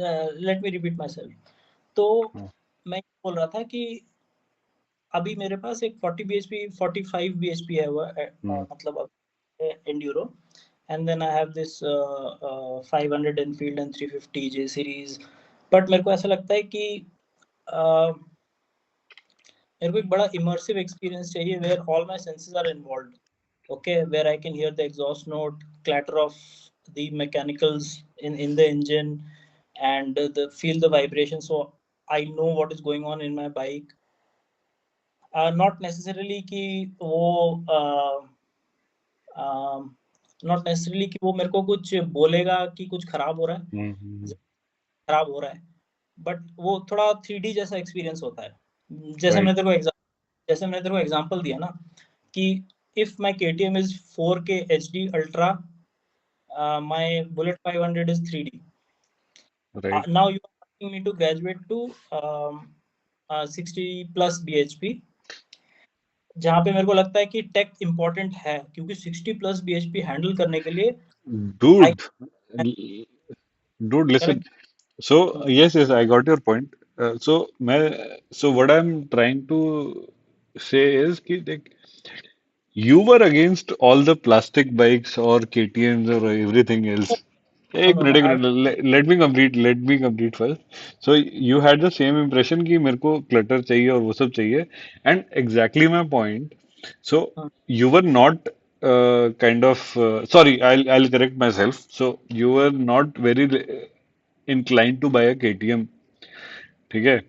Let me repeat my self. तो हाँ। मैं ये बोल रहा था कि अभी मेरे पास एक 40 bhp 45 bhp है हुआ हम्म। मतलब enduro. And then I have this 500 Enfield and 350 J series. But मेरे को ऐसा लगता है कि uh, मेरे को एक बड़ा इमर्सिव एक्सपीरियंस चाहिए where all my senses are involved. Okay, where I can hear the exhaust note, clatter of the mechanicals in the engine, and the feel the vibration, so I know what is going on in my bike. Not necessarily कि वो not necessarily कि वो मेरे को कुछ बोलेगा कि कुछ खराब हो रहा है, हम्म। खराब हो रहा है। बट वो थोड़ा 3D जैसा एक्सपीरियंस होता है। जैसे राइट। मैंने तेरे को जैसे मैंने तेरे को एग्जांपल दिया ना कि if my KTM is 4K HD ultra, my Bullet 500 is 3D। Right. Now you are asking me to graduate to 60 plus bhp, जहाँ पे मेरे को लगता है कि टेक इम्पोर्टेंट है, क्योंकि 60 प्लस bhp हैंडल करने के लिए आई Dude, dude, listen. Correct. So yes, yes, I got your point. So what I'm trying to say is कि देख, you were against all the plastic bikes or KTMs or everything else. No एक no minute no एक I minute let me complete first. So you had the same impression कि मेरे को clutter चाहिए और वो सब चाहिए, and exactly my point. So you were not kind of sorry, I'll correct myself. So you were not very inclined to buy a KTM. ठीक है?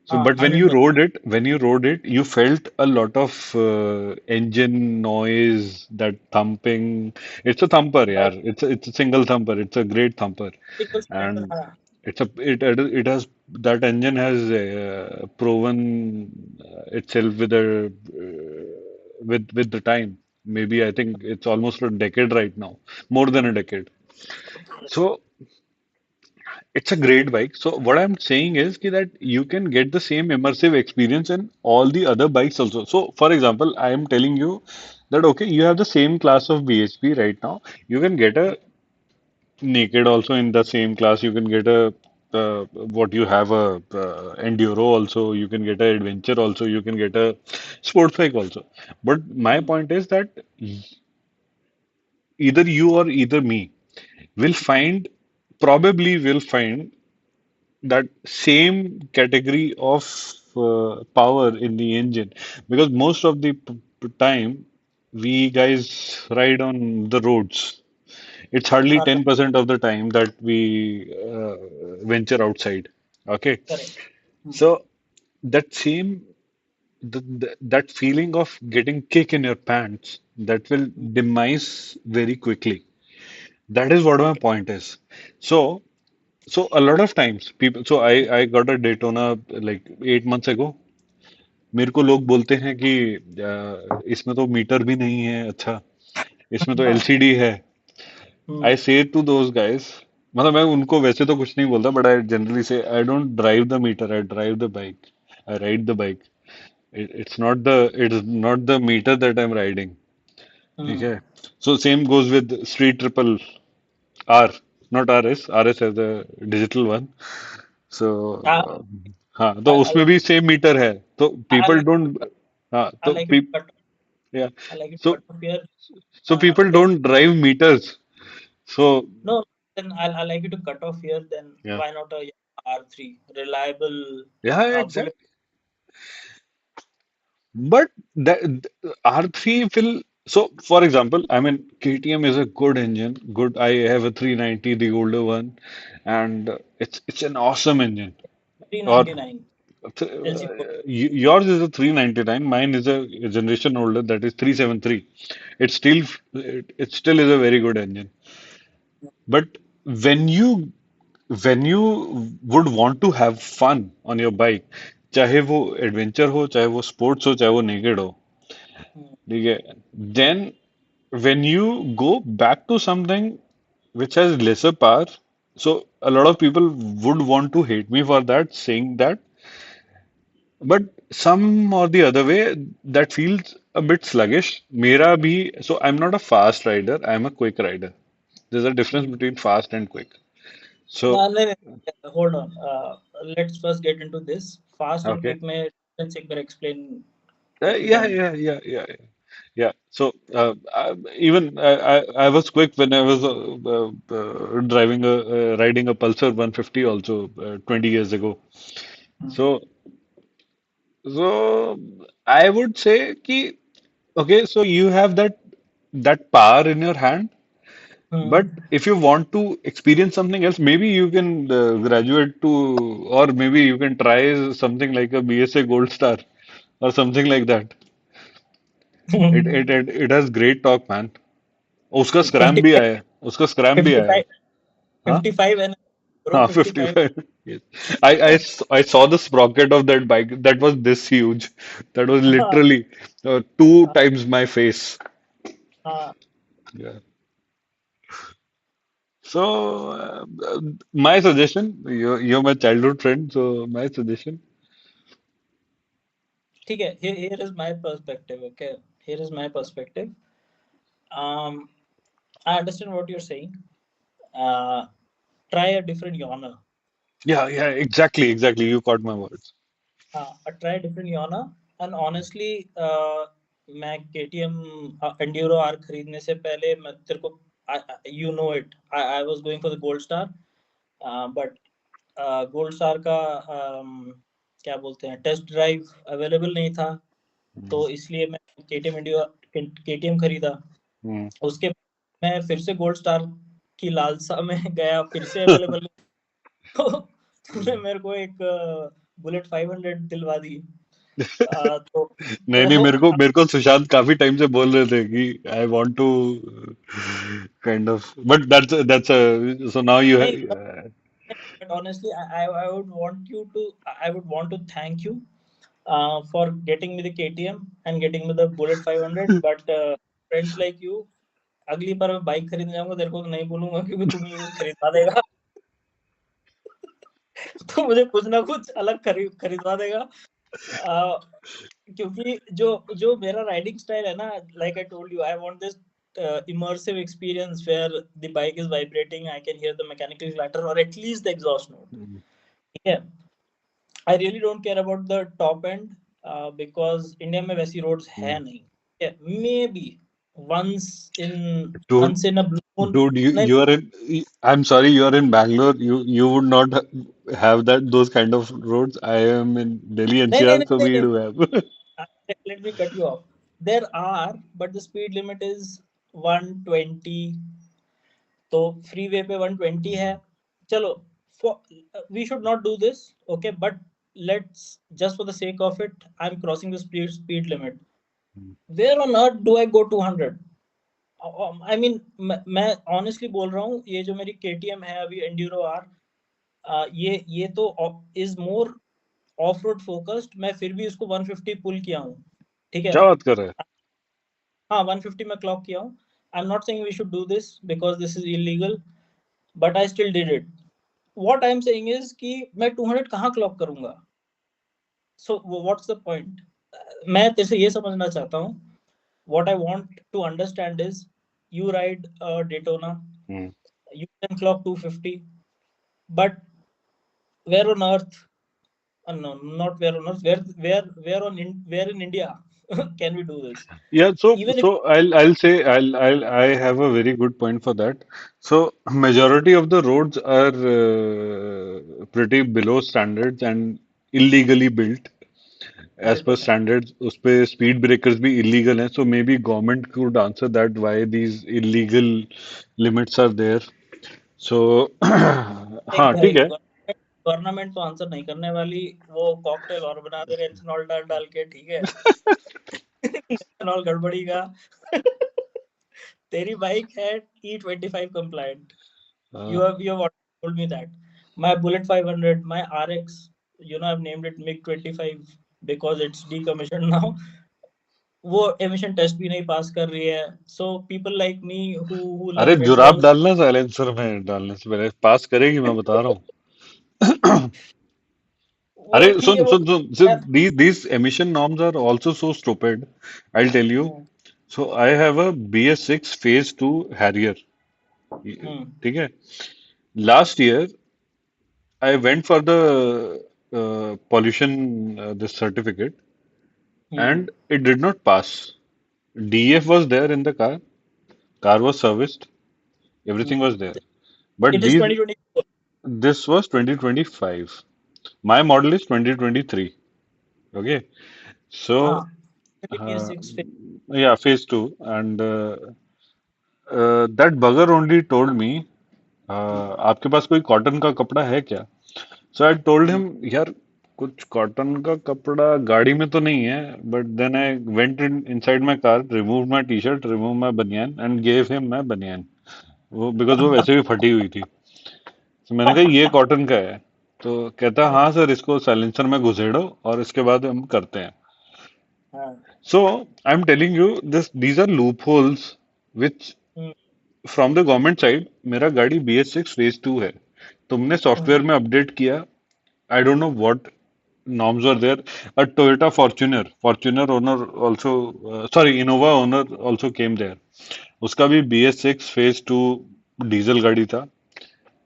So, हाँ but when you 100%। rode it, you felt a lot of engine noise, that thumping. It's a thumper, yeah. Right, It's a single thumper. It's a great thumper, single cylinder, and हाँ। it has that engine has proven itself with the time. Maybe I think it's almost a decade right now, more than a decade. So it's a great bike. So what I'm saying is that you can get the same immersive experience in all the other bikes also. So for example, I am telling you that okay, you have the same class of BHP right now. You can get a naked also in the same class. You can get a what you have a enduro also. You can get a adventure also. You can get a sports bike also. But my point is that either you or either me will find probably will find that same category of power in the engine, because most of the time we guys ride on the roads. It's hardly हाँ, 10% of the time that we venture outside. Okay, correct. so that same that feeling of getting kick in your pants, that will demise very quickly. That is what my point is. So so a lot of times people, so I got a Daytona like 8 months ago. मेरे को लोग बोलते हैं कि इसमें तो metre भी नहीं है, अच्छा इसमें तो एलसीडी है. आई से टू दोज गाइस, मतलब मैं उनको वैसे तो कुछ नहीं बोलता, but I generally say I don't drive the meter, I drive the bike, I ride the bike. It's not the meter that I am riding. ठीक है? So same goes with Street Triple R, not R S, R S as a digital one. So हाँ, तो उसमें भी same metre है, तो I people like don't. हाँ, तो आई पीप लाइक या I like it so cut off here. So people Then don't drive meters. So no, then I like you to cut off here. Then या why not a R3 reliable या bullet? Exact. But that R3 will, so for example, I mean KTM is a good engine. Good, I have a 390, the older one, and it's an awesome engine. Or 399 uh, LC4. yours is a 399, mine is a generation older, that is 373. It still is a very good engine. But when you when you would want to have fun on your bike, चाहे वो adventure हो, चाहे वो sports हो, चाहे वो naked हो, ठीक है, then when you go back to something which has lesser power, so a lot of people would want to hate me for that, saying that, but some or the other way that feels a bit sluggish. मेरा भी, so I'm not a fast rider, I'm a quick rider. There's a difference between fast and quick. So नहीं नहीं, hold on. Let's first get into this. Fast and okay. quick में let's एक बार explain if you Yeah, can. yeah, yeah, yeah, yeah. Yeah. So even I was quick when I was driving riding a Pulsar 150 also 20 years ago. Hmm. So so I would say कि okay, so you have that power in your hand, but Hmm. if you want to experience something else, maybe you can graduate to, or maybe you can try something like a BSA Gold Star or something like that. It has great torque, man. उसका scrum भी 55, आया है, उसका scrum भी आया है. 55, हाँ 55 and bro हाँ 55. 55. Yes. I saw the sprocket of that bike. That was this huge. That was हाँ literally two times my face. हाँ Yeah. So my suggestion, you're my childhood friend, so my suggestion. ठीक है. Here is my perspective. Okay, here is my perspective. Um, I understand what you're saying. Uh, Try a different genre. Yeah, yeah, exactly, exactly. You caught my words. हाँ, try a different genre. And honestly, मैं KTM Enduro R खरीदने से पहले मैं तेरे को, you know it, I was going for the Gold Star, but gold star का क्या बोलते हैं टेस्ट ड्राइव अवेलेबल नहीं था, Mm, तो इसलिए मैं केटीएम इंडिया केटीएम खरीदा. mm, उसके बाद मैं फिर से गोल्ड स्टार की लालसा में गया, फिर से अवेलेबल. तो तूने mm. मेरे को एक बुलेट 500 दिलवा दी. तो नहीं नहीं, वो मेरे को सुशांत काफी टाइम से बोल रहे थे कि I want to kind of, but that's so now you नहीं, have. but honestly, I would want you to, I would want to thank you for getting me the KTM and getting me the Bullet 500. But friends like you, अगली बार मैं bike खरीदने जाऊंगा तेरे को तो नहीं बोलूंगा, क्योंकि तुम यूज खरीदवा देगा. तो मुझे कुछ ना कुछ अलग खरीदवा देगा. क्योंकि जो जो मेरा राइडिंग स्टाइल है ना, like I told you, I want this immersive experience where the bike is vibrating, I can hear the mechanical clatter or at least the exhaust note. ठीक है. I really don't care about the top end, because India में वैसी roads है नहीं. May be once in Dude, once in a blue moon. dude, नहीं you are in. I'm sorry, you are in Bangalore. You would not have that those kind of roads. I am in Delhi नहीं नहीं NCR, so नहीं we नहीं. do have. Let me cut you off. There are, but the speed limit is 120. तो free way पे 120 है. चलो, we should not do this, okay, but let's, just for the sake of it, I'm crossing the speed limit. Where on earth do I go 200? I mean, मैं honestly बोल रहा हूँ, ये जो मेरी केटीएम है अभी एंड्यूरो आर, ये तो is more of road focused. मैं फिर भी उसको 150 पुल किया हूँ. ठीक है. क्या बात कर रहे हैं? हाँ, 150 में क्लॉक किया हूँ. I am not saying we should do this because this is illegal, but I still did it. What I am saying is कि मैं 200 कहाँ क्लॉक करूंगा. So what's the point. मैं तेरे से ये समझना चाहता हूँ. What I want to understand is, you ride Daytona, Hmm. you can clock 250, but where on earth? No, not where on earth. Where in India can we do this? Yeah, Even if, I'll say I have a very good point for that. So majority of the roads are pretty below standards and illegally built. As per 100%. standards, उस पे speed breakers भी illegal हैं. So maybe government could answer that why these illegal limits are there. So एक हाँ भाई, ठीक है. Government तो आंसर नहीं करने वाली. वो कॉकटेल और बना देगा इथेनॉल डाल डाल के. ठीक है. इथेनॉल गड़बड़ी का. तेरी बाइक है E25 compliant. Uh, You have told me that. My Bullet 500, my RX, I've named it MiG 25 because it's decommissioned now. वो emission test भी नहीं पास कर रही है. So people like me who अरे love जुराब winters. डालना साइलेंसर में डालने से पहले पास करेगी, मैं बता रहा हूँ. वो अरे ठीक है सुन वो. सुन सुन, these emission norms are also so stupid. I'll tell you. Hmm. So I have a BS6 phase 2 Harrier. हम्म. ठीक है. Last year I went for the pollution this certificate, hmm. and it did not pass. DF was there in the car. Car was serviced. Everything hmm. was there. But It is these 2024. this was 2025. My model is 2023. Okay. So हाँ. BS6 पे. yeah, phase two, and that bugger only told me, आपके पास कोई cotton का कपड़ा है क्या? So I told him, यार कुछ कॉटन का कपड़ा गाड़ी में तो नहीं है, but then I went inside my car, removed my t-shirt, removed my banyan and gave him my banyan. वो because वो वैसे भी फटी हुई थी. तो मैंने कहा ये कॉटन का है. तो कहता हाँ सर, इसको साइलेंसर में घुसेड़ो और इसके बाद हम करते हैं. हाँ. So I'm telling you, these are loopholes which hmm. from the government side. मेरा गाड़ी BS6 phase 2 है. तुमने सॉफ्टवेयर हम्म. में अपडेट किया. I don't know what norms were there. A Toyota Fortuner owner also, sorry, Innova owner also came there. उसका भी BS6 phase 2 diesel गाड़ी था.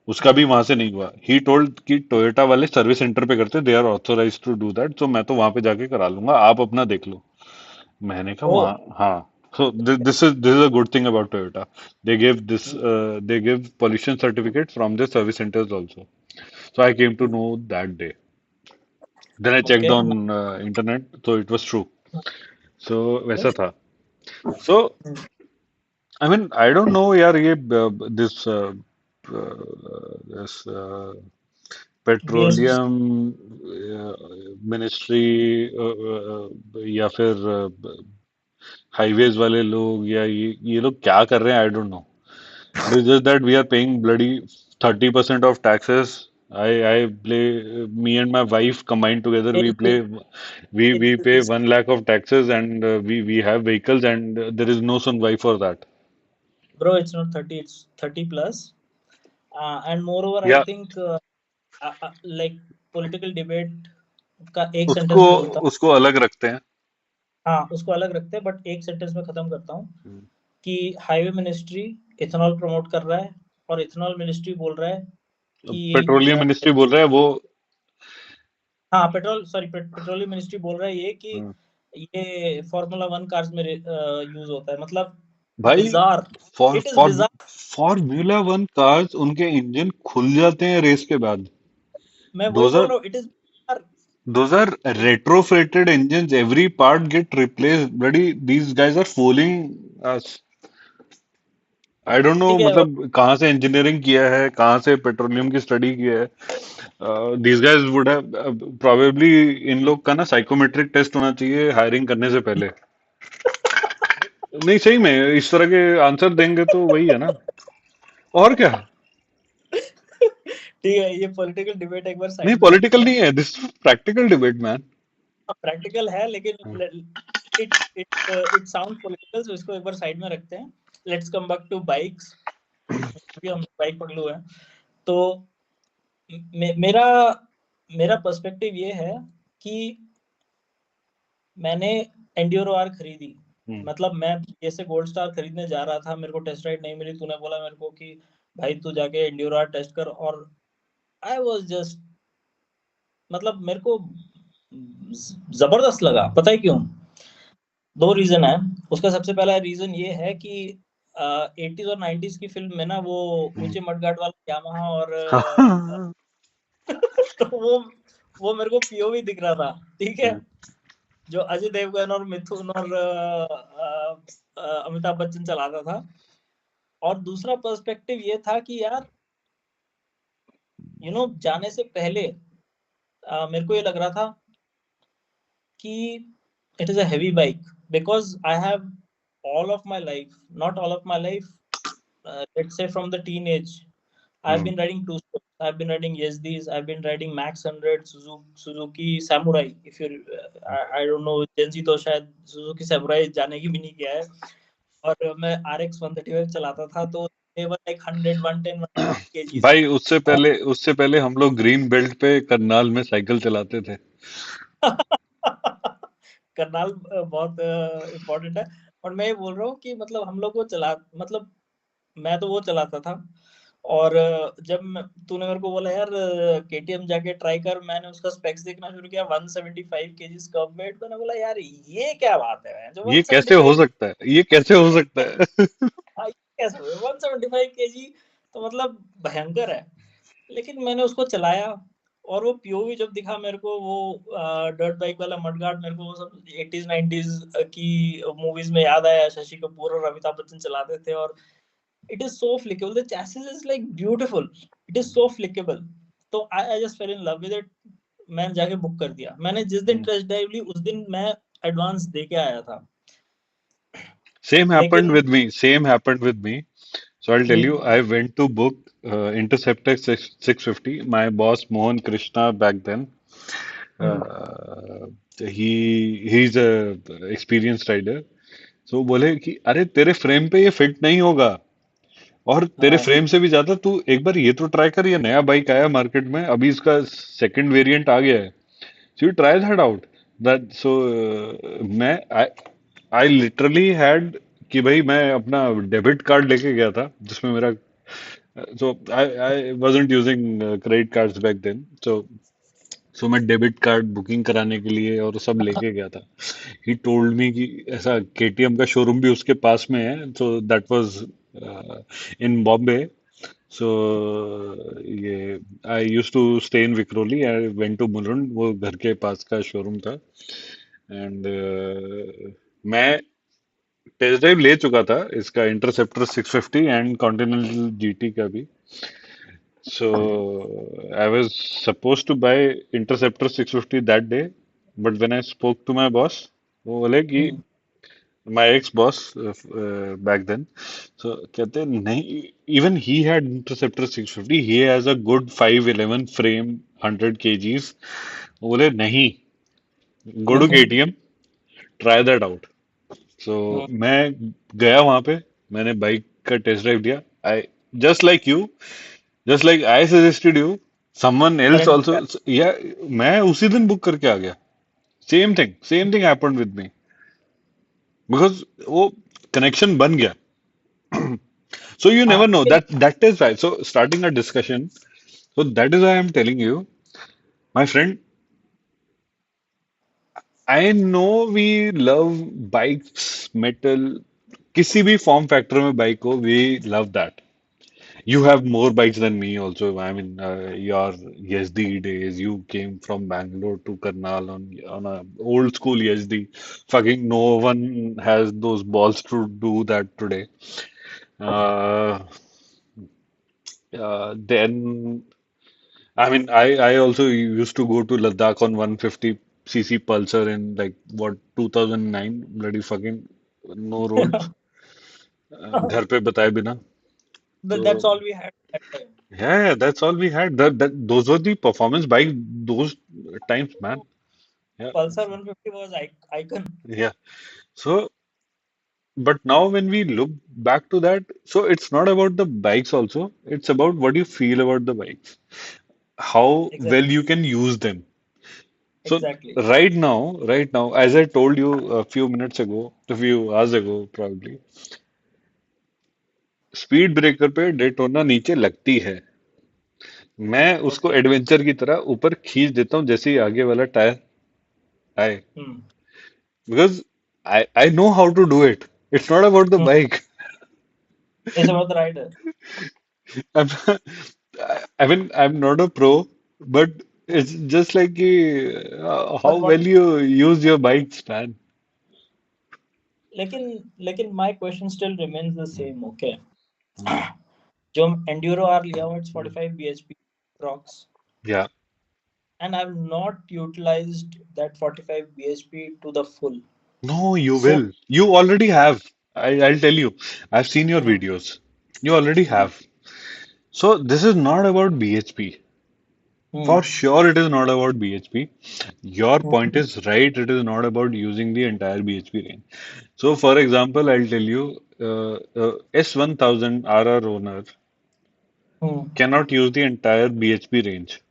उसका भी वहां से नहीं हुआ. ही टोल्ड कि टोयोटा वाले सर्विस सेंटर पे करते, they are authorise to do that, तो मैं तो वहां पे जाके करा लूंगा, आप अपना देख लो. मैंने कहा ओ. वहाँ. हाँ. So this is a good thing about Toyota. They give pollution certificate from their service centers also. So I came to know that day. Then I checked okay. on internet, so it was true. So वैसा था. So I mean I don't know यार, ये this BS6. Petroleum ministry या फिर highways वाले लोग या ये लोग क्या कर रहे हैं, I don't know. It is just that we are paying bloody 30% of taxes. I play, me and my wife combined together, we play, we pay 1 lakh of taxes, and we have vehicles, and there is no sunwai for that. Bro, it's not 30, it's 30 plus. And moreover, I या think like political debate का एक उसको sentence में बोलता हूँ. उसको अलग रखते हैं. हाँ, उसको अलग रखते हैं, बट एक सेंटेंस में खत्म करता हूँ कि हाईवे मिनिस्ट्री इथेनॉल प्रमोट कर रहा है, और इथेनॉल मिनिस्ट्री बोल रहा है कि पेट्रोलियम मिनिस्ट्री बोल रहा है वो. हाँ, पेट्रोलियम मिनिस्ट्री बोल रहा है ये कि हम्म, ये फार्मूला वन कार्स में यूज होता है. मतलब भाई bizarre. For it is for bizarre. Formula one cars उनके इंजन खुल जाते हैं रेस के बाद. मैं वही दोज बोल आर रहा हूँ, it is bizarre. Those are retrofitted engines. Every part get replaced. Bloody, these guys are fooling us. I don't know, ठीक है. मतलब कहाँ से engineering किया है, कहाँ से petroleum की study किया है. These guys would have probably, इन लोग का ना psychometric test होना चाहिए hiring करने से पहले. नहीं सही में इस तरह के आंसर देंगे तो वही है ना. और क्या. ठीक है, ये पॉलिटिकल डिबेट एक बार नहीं साइड में रखते पॉलिटिकल हैं. नहीं है, this practical debate man. Practical है, लेकिन it it it sound political, तो इसको एक बार साइड में रखते हैं. Let's come back to bikes. अभी हम बाइक पकड़ू है. तो मेरा मेरा पर्सपेक्टिव ये है कि मैंने एंड्योरो आर खरीदी. मतलब मैं जैसे गोल्ड स्टार खरीदने जा रहा था, मेरे को टेस्ट राइड नहीं मिली, तूने बोला मेरे को कि भाई तू जाके एंड्योरो आर टेस्ट कर, और आई वाज जस्ट, मतलब मेरे को जबरदस्त लगा. पता है क्यों? दो रीजन है. उसका सबसे पहला रीजन ये है कि 80s और 90s की फिल्म में ना वो ऊंचे मडगार्ड वाला यामाहा और तो वो मेरे को पीओवी दिख रहा था. ठीक है. जो अजय देवगन और मिथुन और अमिताभ बच्चन चलाता था. और दूसरा पर्सपेक्टिव ये था कि यार जाने से पहले मेरे को ये लग रहा था कि it is a heavy bike, because I have all of my life, not all of my life, let's say from the teenage, I've been riding two spokes. I've been riding Yezdis, I've been riding Max 100, Suzuki Samurai. If you I don't know, Gen Z तो शायद Suzuki Samurai जाने की भी नहीं किया है. और मैं RX 135 चलाता था, तो they were like 100 110 120 kgs. भाई उससे पहले हम लोग ग्रीन बेल्ट पे करनाल में साइकिल चलाते थे. करनाल बहुत इम्पोर्टेंट है. और मैं ये बोल रहा हूँ कि मतलब हम लोग को चला, मतलब मैं तो वो चलाता था. और तूने मेरे को बोला यार केटीएम जाके ट्राई कर, मैंने उसका स्पेक्स देखना शुरू किया, 175 केजी कर्ब वेट। मैंने बोला यार ये क्या बात है, जो ये कैसे हो 175, सकता है, ये कैसे हो सकता है? हाँ, ये कैसे हुए 175 केजी, तो मतलब भयंकर है। लेकिन मैंने उसको चलाया, और वो पीओवी जब दिखा मेरे को, वो डर्ट बाइक वाला मडगार्ड, मेरे को वो सब 80s 90s की मूवीज में याद आया। शशि कपूर और अमिताभ बच्चन चलाते थे, और it is so flickable, the chassis is like beautiful, it is so flickable. तो I just fell in love with it. मैंने जाके बुक कर दिया। मैंने जिस दिन टेस्ट ड्राइव ली उस दिन मैं एडवांस दे के आया था। Same happened लेकिन with me. Same happened with me. So I'll tell you, hmm I went to book Interceptor 650. My boss Mohan Krishna back then, hmm uh, he's a experienced rider. So बोले कि अरे तेरे frame पे ये fit नहीं होगा, और तेरे हाँ फ्रेम से भी ज्यादा तू एक बार ये तो ट्राई कर, ये नया बाइक आया मार्केट में अभी, इसका सेकंड वेरिएंट आ गया है, so you try that out. That so मैं I literally had कि भाई मैं अपना डेबिट कार्ड लेके गया था जिसमें मेरा, so I wasn't using credit cards back then, so मैं डेबिट कार्ड बुकिंग कराने के लिए और सब लेके गया था. He told me कि ऐसा केटीएम का शोरूम भी उसके पास में है, so that was in Bombay. So ये I used to stay in Vikhroli. I went to Mulund, वो घर के पास का शोरूम था. एंड मैं टेस्ट ड्राइव ले चुका था इसका, इंटरसेप्टर 650 एंड कॉन्टिनेंटल जीटी का भी. So I was supposed to buy Interceptor 650 that day, but when I spoke to my boss, वो बोले कि hmm my ex boss back then, so कहते नहीं, even he had Interceptor 650, he has a good 511 frame, 100 kgs. वो बोले नहीं, go to hmm KTM, try that out. So hmm मैं गया वहां पे, मैंने बाइक का टेस्ट ड्राइव दिया. I just like you, just like I suggested you, someone else correct. Also, या मैं उसी दिन बुक करके आ गया. Same thing happened with me, because वो कनेक्शन बन गया. So you हाँ never know, लेकिन that is why, so starting a discussion, so that is why I'm telling you, my friend, I know we love bikes, metal, किसी भी form factor में bike हो, we love that. You have more bikes than me also. I mean, your YSD days, you came from Bangalore to Karnal on a old school YSD. Fucking no one has those balls to do that today. Uh, then, I mean, I also used to go to Ladakh on 150cc Pulsar in like what 2009, bloody fucking no roads, घर पे बताए बिना. that's तो all we had that time. yeah, that's all we had. Those were the performance bike those times, man. Yeah, Pulsar 150 was icon. yeah. So, but now when we look back to that, so it's not about the bikes also. It's about what you feel about the bikes, how Exactly. well you can use them. So Exactly. right now, as I told you a few minutes ago, a few hours ago, probably, speed breaker पे Daytona नीचे लगती है. मैं उसको Okay. Adventure की तरह ऊपर खींच देता हूँ जैसे ही आगे वाला टायर आए, Hmm. because I know how to do it. It's not about the Hmm. bike. It's about the rider. I'm, I mean, I'm not a pro, but it's just like how But well what? you use your bikes, man. लेकिन my question still remains the Mm, same. Okay. mm, जो Enduro are लिया हुआ, it's mm. 45 bhp rocks, Yeah. and I've not utilized that 45 bhp to the full. No, you So, will. You already have. I'll tell you. I've seen your hmm, videos. You already hmm, have. So this is not about BHP. For hmm, sure, it is not about BHP. Your point hmm, is right. It is not about using the entire BHP range. So, for example, I'll tell you, S1000 RR owner hmm, cannot use the entire BHP range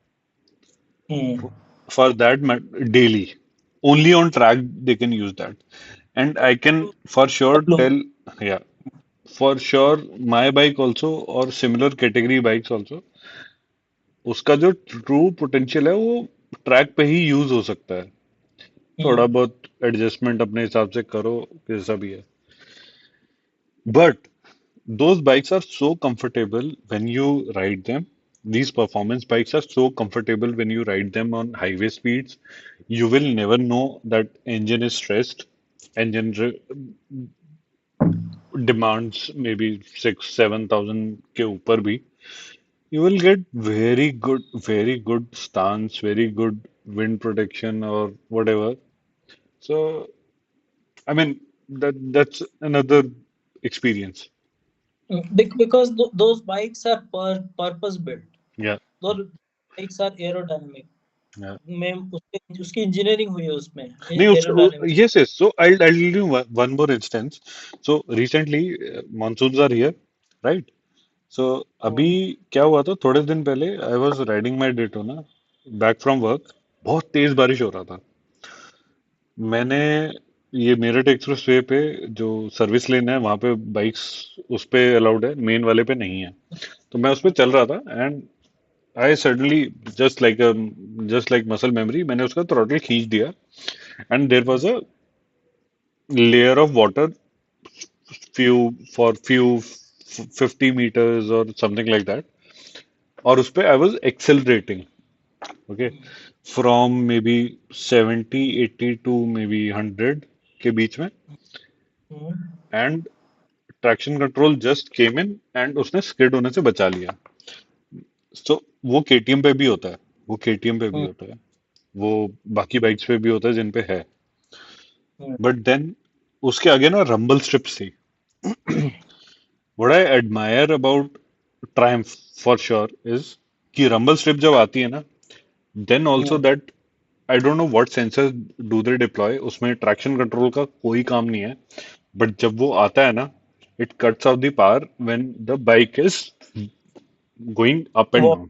hmm. for that daily. Only on track they can use that. And I can for sure Double. tell, yeah. for sure my bike also or similar category bikes also, उसका जो true potential है वो track पे ही use हो सकता है। थोड़ा हम्म बहुत एडजस्टमेंट अपने हिसाब से करो, जैसा भी है। But those bikes are so comfortable when you ride them. These performance bikes are so comfortable when you ride them on highway speeds. You will never know that engine is stressed. Engine demands maybe 6 7 thousand के ऊपर भी. You will get very good stance, very good wind protection or whatever. So I mean that's another experience. because those bikes are purpose built. Yeah, those bikes are aerodynamic. yeah. में उसकी engineering हुई है उसमें नहीं aerodynamics. yes yes, so I'll give you one more instance. So recently monsoons are here, right? So अभी क्या हुआ था, थोड़े दिन पहले I was riding my Daytona back from work. बहुत तेज बारिश हो रहा था। मैंने ये मेरठ एक्सप्रेस वे पे जो सर्विस लेन है वहां पे बाइक्स उस पे अलाउड है, मेन वाले पे नहीं है। तो मैं उस पे चल रहा था and I suddenly just like muscle memory, मैंने उसका थ्रॉटल खींच दिया and there was a layer of water few 50 meters or something like that, और उस पे I was accelerating, okay, from maybe 70 80 to maybe 100 के बीच में, and traction control just came in and उसने skid होने से बचा लिया। सो वो केटीएम पे भी होता है, वो केटीएम पे भी होता है, वो बाकी बाइक्स पे भी होता है जिन पे है। बट देन उसके आगे ना रंबल स्ट्रिप्स थी। What I admire about Triumph for sure is कि rumble strip जब आती है ना, then also that I don't know what sensors do they deploy, उसमें traction control का कोई काम नहीं है, but जब वो आता है ना, it cuts off the power when the bike is going up and वो down.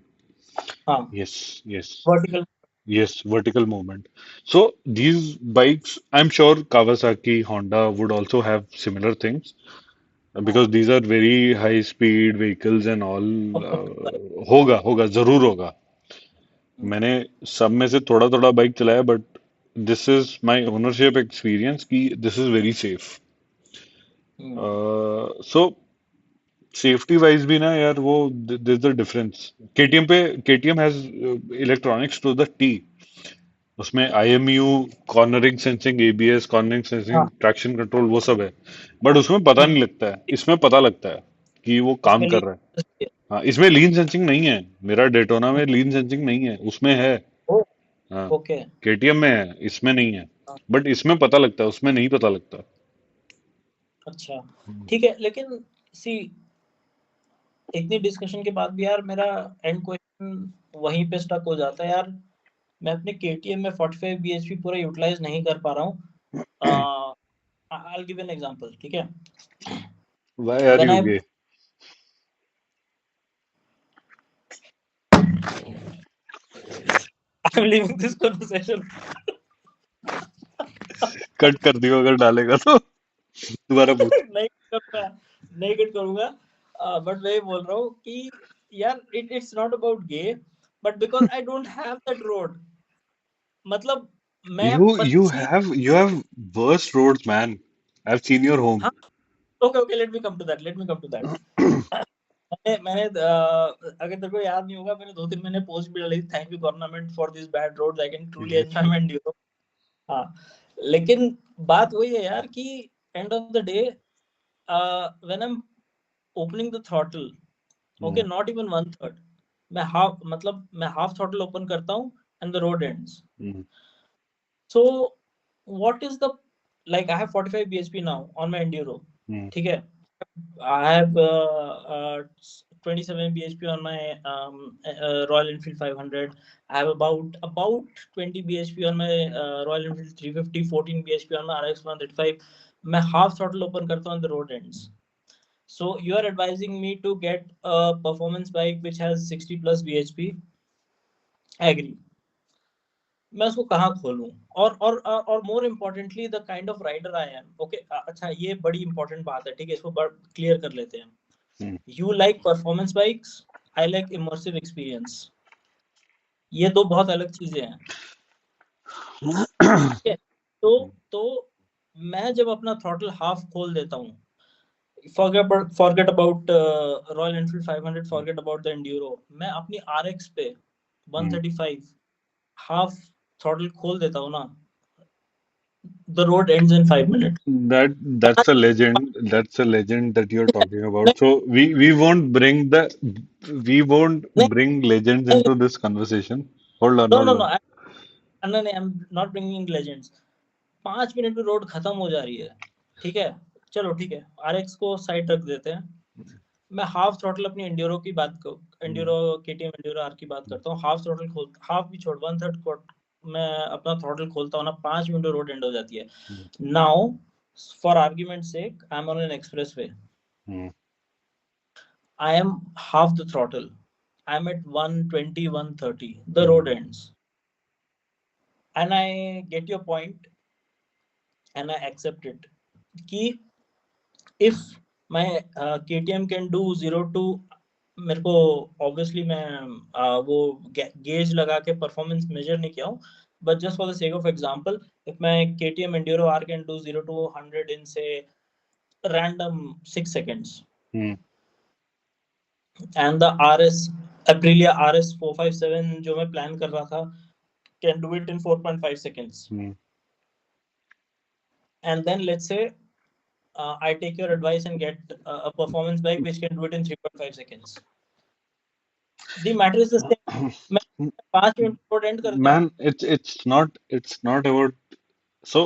हाँ Yes, yes, vertical. yes, vertical movement. So these bikes, I'm sure Kawasaki, Honda would also have similar things. Because these are very high speed vehicles and all, होगा होगा जरूर होगा। मैंने सब में से थोड़ा थोड़ा बाइक चलाया, but this is my ownership experience कि this is very safe. So safety wise भी ना यार, वो this is the difference. KTM has electronics to the T. उसमें IMU, cornering sensing, ABS, cornering sensing, हाँ ट्रैक्शन कंट्रोल, वो सब है। बट उसमें पता नहीं लगता है, इसमें पता लगता है कि वो काम इसमें कर रहा है। हाँ, इसमें लीन सेंसिंग नहीं है। मेरा डेटोना में लीन सेंसिंग नहीं है, उसमें है। ओ हाँ, ओके। केटीएम में है, इसमें नहीं है। बट इसमें पता लगता है, उसमें नहीं पता लगता। अच्छा ठीक है, लेकिन सी इतनी डिस्कशन के बाद भी यार मेरा एंड क्वेश्चन वहीं पे स्टक हो जाता है यार। मैं अपने केटीएम में 45 bhp पूरा यूटिलाइज नहीं कर पा रहा हूँ। I will give an example, ठीक है। Why are when you I gay? Am leaving this conversation. Cut कर दियो अगर डालेगा तो, दोबारा पूछ। नहीं करूंगा, नहीं कट करूंगा। बट मैं ये बोल रहा हूँ कि यार it's not about gay, but because I don't have that road. मतलब मैं You 25। have worse roads, man. I've seen your home. हाँ okay okay, let me come to that, let me come to that. मैंने अगर तेरे को याद नहीं होगा, मैंने 2 3 महीने पोस्ट भी डाली, thank you government for this bad roads, I can truly enjoy my due. हाँ, लेकिन बात वही है यार कि end of the day when I am opening the throttle, okay, not even 1/3, मैं हाफ, मतलब मैं हाफ थ्रॉटल ओपन करता हूँ and the road ends. So what is the, like I have 45 bhp now on my Enduro, ठीक है। I have 27 bhp on my Royal Enfield 500. I have about 20 bhp on my Royal Enfield 350, 14 bhp on my RX 135. मैं half throttle open करता हूँ on the road ends. So you are advising me to get a performance bike which has 60 plus bhp. I agree. मैं उसको कहाँ खोलूं? और more importantly the kind of rider I am. Okay, अच्छा ये बड़ी इंपॉर्टेंट बात है, ठीक है, इसको क्लियर कर लेते हैं। Hmm. You like performance bikes, I like immersive experience. ये दो बहुत अलग चीजें हैं, ठीक है। तो मैं जब अपना थ्रॉटल हाफ खोल देता हूँ, forget about royal Enfield 500, forget about the Enduro, मैं अपनी आरएक्स पे हम्म। 135 हाफ थ्रॉटल खोल देता हूँ ना, the road ends in 5 minute. That's a legend. That's a legend that you're talking about. So we won't नहीं bring legends नहीं, into this conversation. Hold on, no no hold no, on. नहीं, I am not bringing legends. 5 minute में road खत्म हो जा रही है, ठीक है। चलो ठीक है, आरएक्स को साइड रख देते हैं। मैं हाफ थ्रॉटल अपनी एंड्योरो की बात को, हम्म। एंड्योरो केटीएम एंड्योरो आर की बात करता हूँ। हाफ थ्रॉटल खोल, हाफ भी छोड़, वन थर्ड मैं अपना थ्रॉटल खोलता हूँ ना, 5 मिनट में रोड एंड हो जाती है। Now for argument sake, I am on an expressway, hmm. I am half the throttle, I am at 120 130, the road hmm. Ends, and I get your point and I accept it कि if my KTM can do 0 to, मेरे को obviously मैं वो gauge लगा के performance major नहीं किया हूँ, but just for the sake of example, if my KTM enduro R can do 0 to 100 in say random 6 seconds, hmm. And the RS Aprilia RS 457 जो मैं प्लान कर रहा था can do it in 4.5 seconds, hmm. and then let's say I take your advice and get a performance bike which can do it in 3.5 seconds. The matter is the same. मैं 5 minute road and करता हूँ। Man, it's not about, so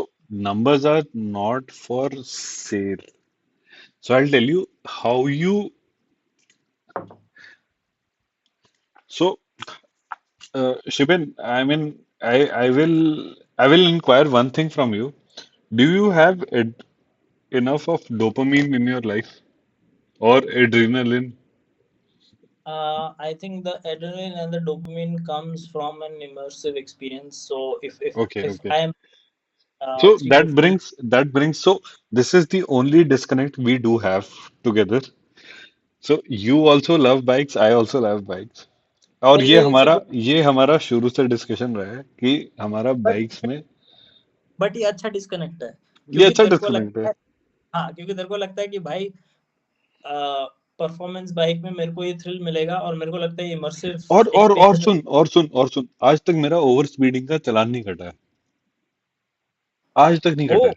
numbers are not for sale. So I'll tell you how you, so Shibin, I mean, I will inquire one thing from you. Do you have enough of dopamine in your life or adrenaline? I think the adrenaline and the dopamine comes from an immersive experience. So Okay, if okay. I am So 350, so this is the only disconnect we do have together. So you also love bikes, I also love bikes. और नहीं ये ये हमारा चीज, ये हमारा शुरू से डिस्कशन रहा है कि हमारा बट बाइक्स में बट ये अच्छा डिस्कनेक्ट है, ये क्योंकि अच्छा तेरे को डिस्कनेक्ट लगता है। है, हाँ क्योंकि तेरे को लगता है कि भाई परफॉर्मेंस बाइक में मेरे को ये थ्रिल मिलेगा, और मेरे को लगता है इमर्सिव और एक्सपीरियंस। सुन, आज तक मेरा ओवर स्पीडिंग का चालान नहीं कटा है। आज तक नहीं ओ कटा है।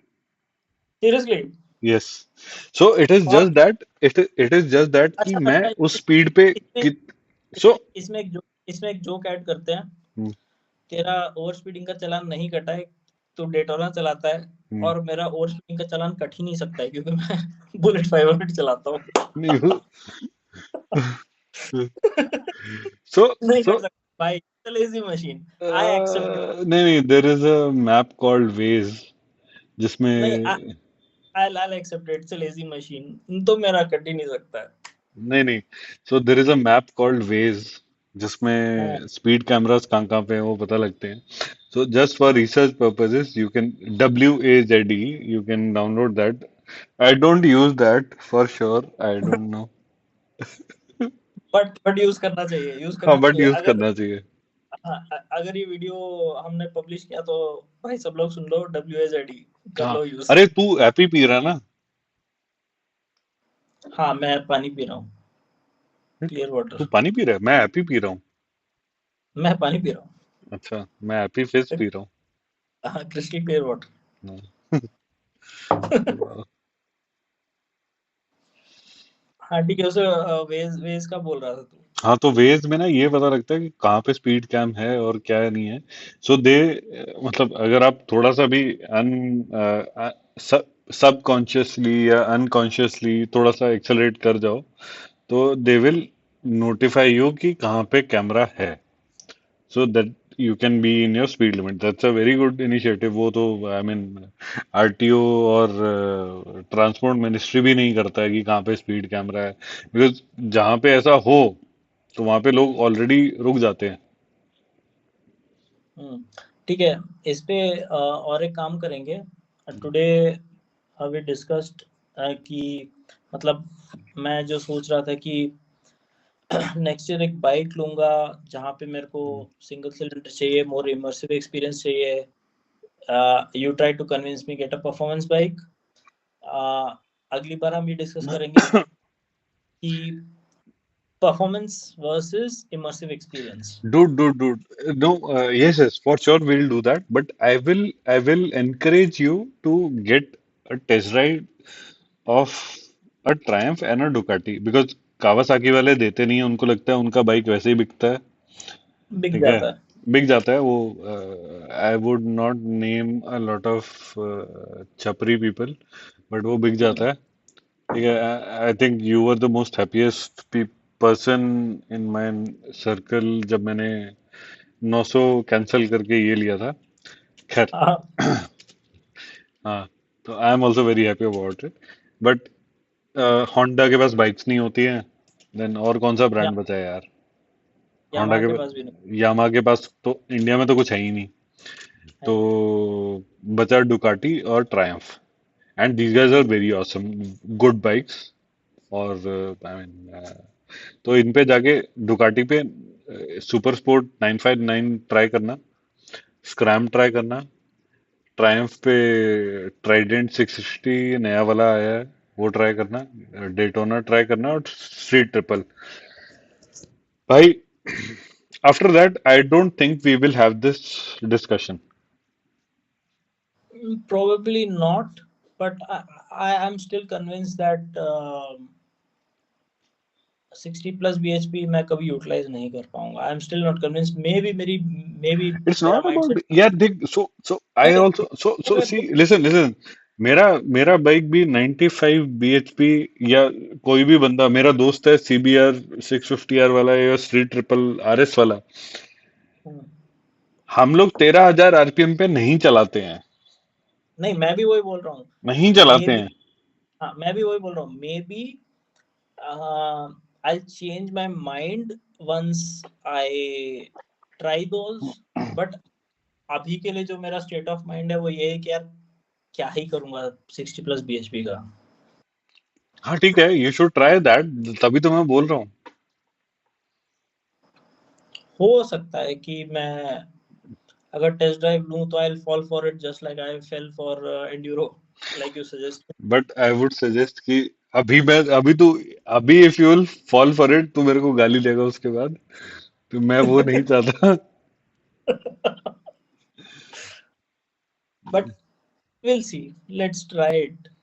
सीरियसली? यस। सो और इट इज जस्ट दैट कि अच्छा मैं अच्छा, उस स्पीड पे इसमें कि सो इसमें एक जोक ऐड करते हैं। तेरा ओवर स्पीडिंग का चालान नहीं कटा है, तो डेटोना चलाता है, और मेरा ओवर स्पीडिंग का चालान कट ही नहीं सकता है क्योंकि मैं बुलेट 500 चलाता हूँ। नहीं सो नहीं सो कर सकता भाई, लेजी मशीन, आई एक्सेप्ट। नहीं, there is a map called wedge नहीं, जिसमें I I accept, it's lazy machine, तो मेरा कट ही नहीं सकता है। नहीं, so there is a map called wedge हाँ, जिसमें स्पीड कैमरास कहाँ कहाँ पे हैं वो पता लगते हैं। So just for research purposes you can WAZE, you can download that. I don't use that for sure, I don't know. But use करना चाहिए, यूज हाँ, करना बट चाहिए। यूज अगर करना चाहिए। हाँ, अगर ये वीडियो हमने पब्लिश किया तो भाई सब लोग सुन लो, WAZD कर हाँ, लो यूज। अरे तू एपी पी रहा ना? हाँ मैं पानी पी रहा हूँ, नहीं, क्लियर तू वाटर। पानी पी रहा है, मैं एपी पी रहा हूँ। मैं पानी पी रहा अच्छा, मैं एपी फिज हूँ, पी रहा हाँ क्रिस्टल क्लियर वाटर। हूँ। हाँ। हाँ ठीक है, उसे वेज वेज का बोल रहा था तू। हाँ, तो वेज में ना ये पता लगता है कि कहाँ पे स्पीड कैम है और क्या नहीं है। सो दे मतलब अगर आप थोड़ा सा भी सब कॉन्शियसली या अनकॉन्शियसली थोड़ा सा एक्सेलरेट कर जाओ तो दे विल नोटिफाई यू कि कहाँ पे कैमरा है, so that you can be in your speed limit. That's a very good initiative. वो तो आई मीन आरटीओ और ट्रांसपोर्ट मिनिस्ट्री भी नहीं करता है कि कहाँ पे स्पीड कैमरा है, बिकॉज जहाँ पे ऐसा हो तो वहां पे लोग ऑलरेडी रुक जाते हैं। हम्म, ठीक है, इस पे और एक काम करेंगे टुडे। वी डिस्कस्ड कि मतलब मैं जो सोच रहा था कि नेक्स्ट ईयर एक बाइक लूंगा जहाँ पे मेरे को सिंगल सिलेंडर चाहिए, मोर इमर्सिव एक्सपीरियंस चाहिए। You try to convince me get a performance bike. अगली बार हम ये डिस्कस करेंगे कि performance versus immersive experience. Dude. No, yes, yes, for sure we'll do that. But I will encourage you to get a test ride of a Triumph and a Ducati because Kawasaki वाले देते नहीं है, उनको लगता है उनका bike वैसे ही बिकता है। बिक ठीक है, जाता है। बिक जाता है वो। I would not name a lot of छपरी पीपल, बट वो बिक जाता है। ठीक है, I think you were the most happiest person in my circle जब मैंने 900 कैंसिल करके ये लिया था। खैर, हाँ, हाँ, तो I am also very happy about it. But Honda के पास बाइक्स नहीं होती हैं, देन और कौन सा या ब्रांड बचा है यार? होंडा यामाहा के के पास, पास भी नहीं यामा के पास तो इंडिया में तो कुछ है ही नहीं। तो है। बचा डुकाटी और Triumph, and these guys are very awesome, good bikes. और आई मीन, तो इन पे जाके डुकाटी पे सुपर स्पोर्ट 959 ट्राई करना, स्क्रैम ट्राई करना, ट्रायम्फ पे ट्राइडेंट 660 नया वाला आया है वो ट्राई करना, डेटोना ट्राई करना और स्ट्रीट ट्रिपल। भाई, after that I don't think we will have this discussion. Probably not, but I am still convinced that 60 plus bhp मैं कभी यूटिलाइज नहीं कर पाऊंगा। I am still not convinced. Maybe It's मेरा not about, mindset. yeah, so I नहीं, also, so मैं see, listen, मेरा मेरा बाइक भी 95 bhp, या कोई भी बंदा, मेरा दोस्त है CBR 650R वाला या स्ट्रीट ट्रिपल RS वाला, हम लोग 13,000 RPM पे नहीं चलाते हैं, नहीं, मैं भी वही बोल रहा हूँ। नहीं मे चलाते बी, हैं। हाँ मैं भी वही बोल रहा हूँ। Maybe I change my mind once I try those. But अभी के लिए जो मेरा स्टेट ऑफ माइंड है वो ये है कि यार क्या ही करूंगा 60 प्लस bhp का। हाँ ठीक है, यू शुड ट्राई दैट, तभी तो मैं बोल रहा हूँ। हो सकता है कि मैं अगर टेस्ट ड्राइव लूं तो I will fall for it just like I fail for Enduro, like you suggest. But I would suggest कि अभी तू, अभी if you will fall for it तो मेरे को गाली देगा उसके बाद, तो मैं वो नहीं चाहता। But will see, let's try it.